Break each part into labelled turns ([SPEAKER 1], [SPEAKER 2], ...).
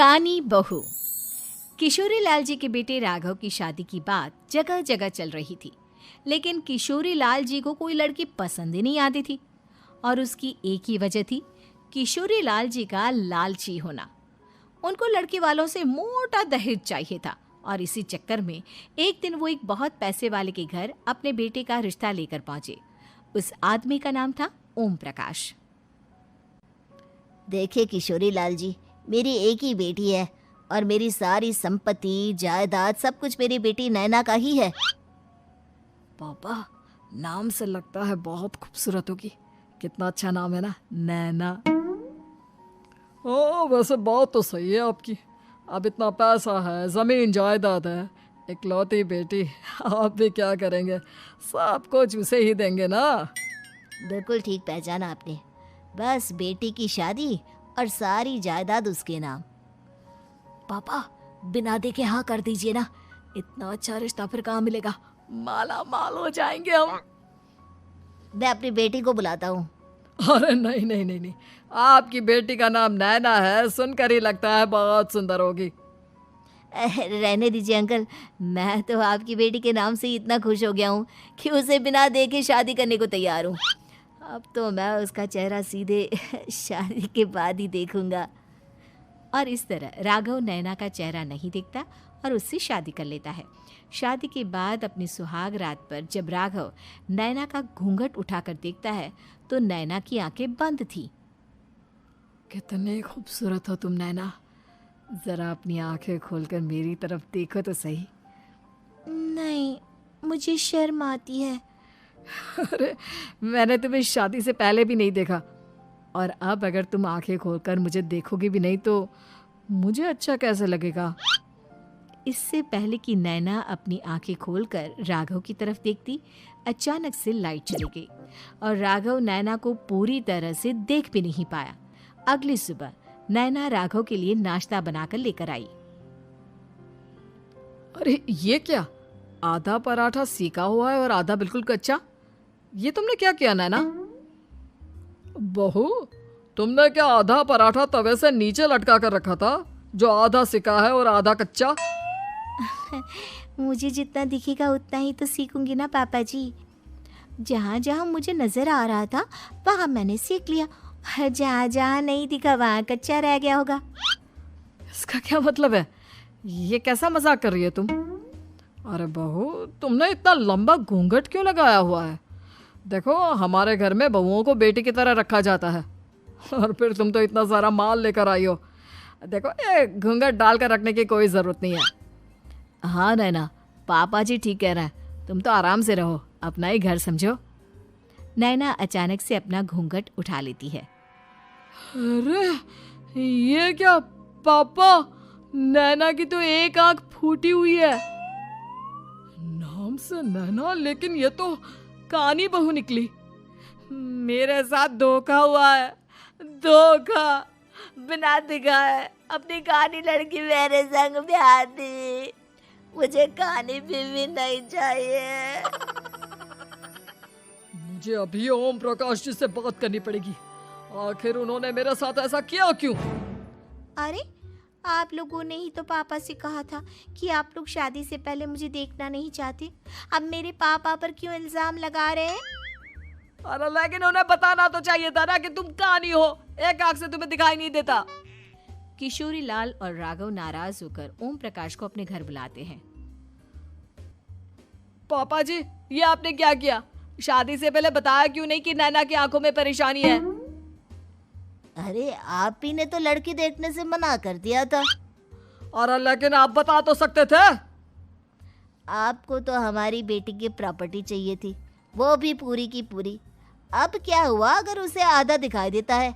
[SPEAKER 1] कानी बहू। किशोरी लाल जी के बेटे राघव की शादी की बात जगह जगह चल रही थी, लेकिन किशोरी लाल जी को कोई लड़की पसंद ही नहीं आती थी। और उसकी एक ही वजह थी, किशोरी लाल जी का लालची होना। उनको लड़की वालों से मोटा दहेज चाहिए था और इसी चक्कर में एक दिन वो एक बहुत पैसे वाले के घर अपने बेटे का रिश्ता लेकर पहुंचे। उस आदमी का नाम था ओम प्रकाश।
[SPEAKER 2] देखिए किशोरी लाल जी, मेरी एक ही बेटी है और मेरी सारी संपत्ति जायदाद सब कुछ मेरी बेटी नैना का ही है।
[SPEAKER 3] पापा, नाम से लगता है बहुत खूबसूरत होगी। कितना अच्छा नाम है ना, नैना। ओ, वैसे बात तो सही है आपकी। अब इतना पैसा है, जमीन जायदाद है, इकलौती बेटी, आप भी क्या करेंगे? सब कुछ उसे ही देंगे ना।
[SPEAKER 2] बिल्कुल ठीक पहचाना आपने। बस बेटी की शादी और सारी जायदाद उसके नाम।
[SPEAKER 3] पापा, बिना देखे हाँ कर दीजिए ना। इतना अच्छा रिश्ता फिर कहाँ मिलेगा? माला माल हो जाएंगे हम।
[SPEAKER 2] मैं अपनी बेटी को बुलाता हूँ।
[SPEAKER 3] अरे नहीं नहीं नहीं नहीं, आपकी बेटी का नाम नैना है, सुनकर ही लगता है बहुत सुंदर होगी।
[SPEAKER 2] रहने दीजिए अंकल, मैं तो आपकी बेटी के नाम से ही इतना खुश हो गया हूँ कि उसे बिना देखे शादी करने को तैयार हूँ। अब तो मैं उसका चेहरा सीधे शादी के बाद ही देखूंगा।
[SPEAKER 1] और इस तरह राघव नैना का चेहरा नहीं देखता और उससे शादी कर लेता है। शादी के बाद अपनी सुहाग रात पर जब राघव नैना का घूंघट उठाकर देखता है तो नैना की आंखें बंद थी।
[SPEAKER 3] कितने खूबसूरत हो तुम नैना, जरा अपनी आंखें खोलकर मेरी तरफ देखो तो सही।
[SPEAKER 2] नहीं, मुझे शर्म आती है।
[SPEAKER 3] अरे, मैंने तुम्हें शादी से पहले भी नहीं देखा, और अब अगर तुम आंखें खोलकर मुझे देखोगी भी नहीं तो मुझे अच्छा कैसे लगेगा?
[SPEAKER 1] इससे पहले कि नैना अपनी आंखें खोलकर राघव की तरफ देखती, अचानक से लाइट चली गई और राघव नैना को पूरी तरह से देख भी नहीं पाया। अगली सुबह नैना राघव के लिए नाश्ता बनाकर लेकर आई।
[SPEAKER 3] अरे ये क्या, आधा पराठा सेका हुआ है और आधा बिल्कुल कच्चा। ये तुमने क्या किया नैना? बहू, तुमने क्या आधा पराठा तवे से नीचे लटका कर रखा था, जो आधा सेका है और आधा कच्चा?
[SPEAKER 2] मुझे जितना दिखेगा उतना ही तो सीखूंगी ना पापा जी। जहाँ जहाँ मुझे नजर आ रहा था वहाँ मैंने सीख लिया, जहाँ जहाँ नहीं दिखा वहाँ कच्चा रह गया होगा।
[SPEAKER 3] इसका क्या मतलब है? ये कैसा मजाक कर रही है तुम? अरे बहू, तुमने इतना लंबा घूंघट क्यों लगाया हुआ है? देखो, हमारे घर में बहुओं को बेटी की तरह रखा जाता है, और फिर तुम तो इतना सारा माल लेकर आई हो। देखो, ये घूंघट डालकर रखने की कोई ज़रूरत नहीं है।
[SPEAKER 1] हाँ नैना, पापा जी ठीक कह रहे हैं, तुम तो आराम से रहो, अपना ही घर समझो। नैना अचानक से अपना घूंघट उठा लेती है।
[SPEAKER 3] अरे ये क्या पापा, नैना की तो एक आंख फूटी हुई है। नाम से नैना, लेकिन ये तो कानी बहू निकली। मेरे साथ धोखा हुआ है, धोखा।
[SPEAKER 2] बिना दिखाए अपनी कानी लड़की मेरे संग ब्याह दी। मुझे कानी भी नहीं चाहिए।
[SPEAKER 3] मुझे अभी ओम प्रकाश जी से बात करनी पड़ेगी। आखिर उन्होंने मेरे साथ ऐसा किया क्यों?
[SPEAKER 2] अरे, आप लोगों ने ही तो पापा से कहा था कि आप लोग शादी से पहले मुझे देखना नहीं चाहते। अब मेरे पापा पर क्यों इल्जाम लगा रहे हैं?
[SPEAKER 3] अरे लेकिन उन्हें बताना तो चाहिए था ना कि तुम कानी हो, एक आंख से तुम्हें दिखाई नहीं देता।
[SPEAKER 1] किशोरी लाल और राघव नाराज होकर ओम प्रकाश को अपने घर बुलाते हैं।
[SPEAKER 3] पापा जी, ये आपने क्या किया? शादी से पहले बताया क्यों नहीं कि नैना की आंखों में परेशानी है?
[SPEAKER 2] अरे, आप ही ने तो लड़की देखने से मना कर दिया था।
[SPEAKER 3] और लेकिन आप बता तो सकते थे।
[SPEAKER 2] आपको तो हमारी बेटी की प्रॉपर्टी चाहिए थी, वो भी पूरी की पूरी। अब क्या हुआ अगर उसे आधा दिखाई देता है?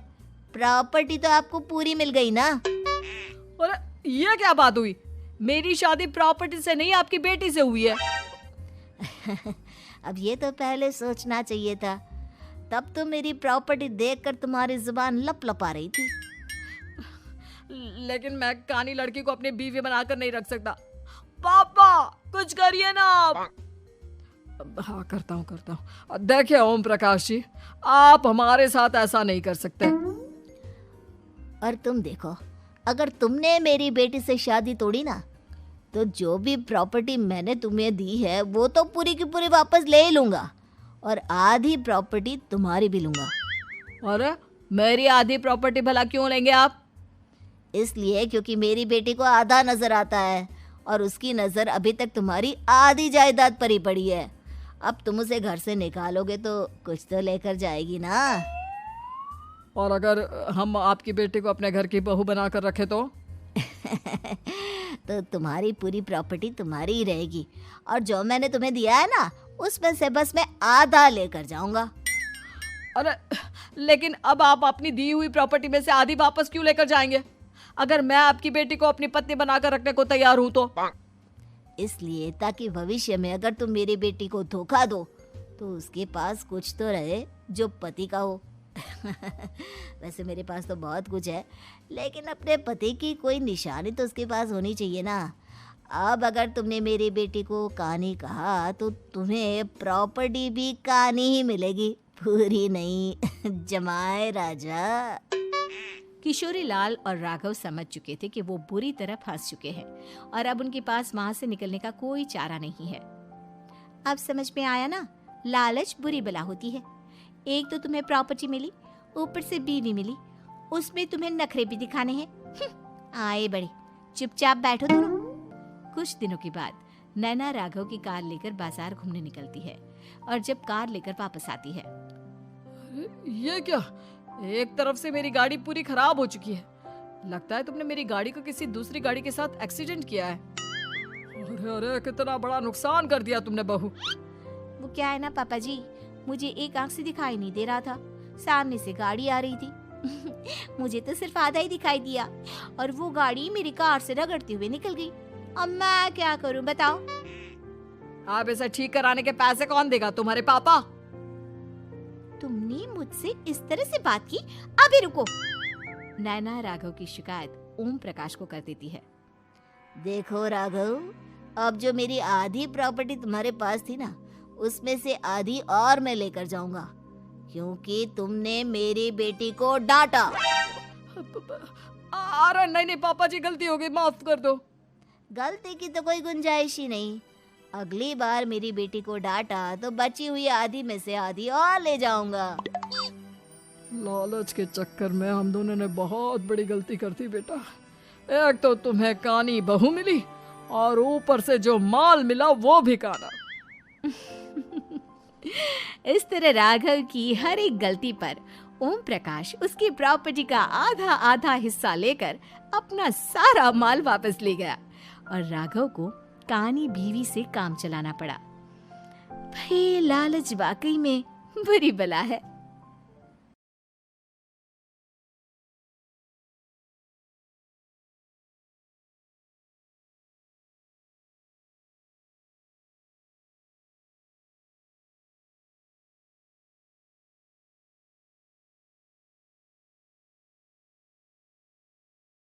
[SPEAKER 2] प्रॉपर्टी तो आपको पूरी मिल गई ना।
[SPEAKER 3] अरे ये क्या बात हुई? मेरी शादी प्रॉपर्टी से नहीं, आपकी बेटी से हुई है।
[SPEAKER 2] अब ये तो पहले सोचना चाहिए था, तब तो मेरी प्रॉपर्टी देखकर तुम्हारी जुबान लप लपा रही थी।
[SPEAKER 3] लेकिन मैं कानी लड़की को अपनी बीवी बनाकर नहीं रख सकता। पापा, कुछ करिए ना आप। हाँ, करता हूँ। देखिए ओम प्रकाश जी, आप हमारे साथ ऐसा नहीं कर सकते।
[SPEAKER 2] और तुम देखो, अगर तुमने मेरी बेटी से शादी तोड़ी ना, तो जो भी प्रॉपर्टी मैंने तुम्हें दी है वो तो पूरी की पूरी वापस ले ही लूँगा, और आधी प्रॉपर्टी तुम्हारी भी लूँगा।
[SPEAKER 3] अरे मेरी आधी प्रॉपर्टी भला क्यों लेंगे आप?
[SPEAKER 2] इसलिए क्योंकि मेरी बेटी को आधा नजर आता है और उसकी नज़र अभी तक तुम्हारी आधी जायदाद पर ही पड़ी है। अब तुम उसे घर से निकालोगे तो कुछ तो लेकर जाएगी ना।
[SPEAKER 3] और अगर हम आपकी बेटी को अपने घर की बहू बनाकर रखे तो?
[SPEAKER 2] तो तुम्हारी पूरी प्रॉपर्टी तुम्हारी ही रहेगी, और जो मैंने तुम्हें दिया है ना, उसमें से बस मैं आधा लेकर जाऊंगा।
[SPEAKER 3] अरे लेकिन अब आप अपनी दी हुई प्रॉपर्टी में से आधी वापस क्यों लेकर जाएंगे? अगर मैं आपकी बेटी को अपनी पत्नी बनाकर रखने को तैयार हूं तो?
[SPEAKER 2] इसलिए ताकि भविष्य में अगर तुम मेरी बेटी को धोखा दो तो उसके पास कुछ तो रहे जो पति का हो। वैसे मेरे पास तो बहुत कुछ है, लेकिन अपने पति की कोई निशानी तो उसके पास होनी चाहिए ना। अब अगर तुमने मेरी बेटी को कहानी कहा तो तुम्हें प्रॉपर्टी भी कहानी ही मिलेगी, पूरी नहीं। जमाए राजा।
[SPEAKER 1] किशोरी लाल और राघव समझ चुके थे कि वो बुरी तरह फंस चुके हैं और अब उनके पास वहां से निकलने का कोई चारा नहीं है। अब समझ में आया ना, लालच बुरी बला होती है। एक तो तुम्हें प्रॉपर्टी मिली, ऊपर से बीवी मिली, उसमें तुम्हें नखरे भी दिखाने हैं। आए बड़े, चुपचाप बैठो दोनों। कुछ दिनों के बाद नैना राघव की कार लेकर बाजार घूमने निकलती है और जब कार लेकर वापस आती है,
[SPEAKER 3] ये क्या? एक तरफ से मेरी गाड़ी पूरी खराब हो चुकी है। लगता है तुमने मेरी गाड़ी को किसी दूसरी गाड़ी के साथ एक्सीडेंट किया है। अरे अरे कितना बड़ा नुकसान कर दिया तुमने बहू।
[SPEAKER 1] वो क्या है ना पापा जी, मुझे एक आंख से दिखाई नहीं दे रहा था, सामने से गाड़ी आ रही थी। मुझे तो सिर्फ आधा ही दिखाई दिया और वो गाड़ी मेरी कार से रगड़ते हुए निकल गई। अब मैं क्या करूं बताओ?
[SPEAKER 3] आप इसे ठीक कराने के पैसे कौन देगा? तुम्हारे पापा।
[SPEAKER 1] तुमने मुझसे इस तरह से बात की? अभी रुको। नैना राघव की शिकायत ओम प्रकाश को कर देती है।
[SPEAKER 2] देखो राघव, अब जो मेरी आधी प्रॉपर्टी तुम्हारे पास थी ना, उसमें से आधी और मैं लेकर जाऊंगा, क्योंकि तुमने मेरी बेटी को डांटा।
[SPEAKER 3] अरे नहीं नहीं पापा जी, गलती हो गई, माफ कर दो।
[SPEAKER 2] गलती की तो कोई गुंजाइश ही नहीं। अगली बार मेरी बेटी को डांटा तो बची हुई आधी में से आधी और ले जाऊंगा।
[SPEAKER 3] लालच के चक्कर में हम दोनों ने बहुत बड़ी गलती कर दी बेटा। एक तो तुम्हें कानी बहू मिली और ऊपर से जो माल मिला वो भी काना।
[SPEAKER 1] इस तरह राघव की हर एक गलती पर ओम प्रकाश उसकी प्रॉपर्टी का आधा आधा हिस्सा लेकर अपना सारा माल वापस ले गया और राघव को कानी बीवी से काम चलाना पड़ा। भाई लालच वाकई में बुरी बला है।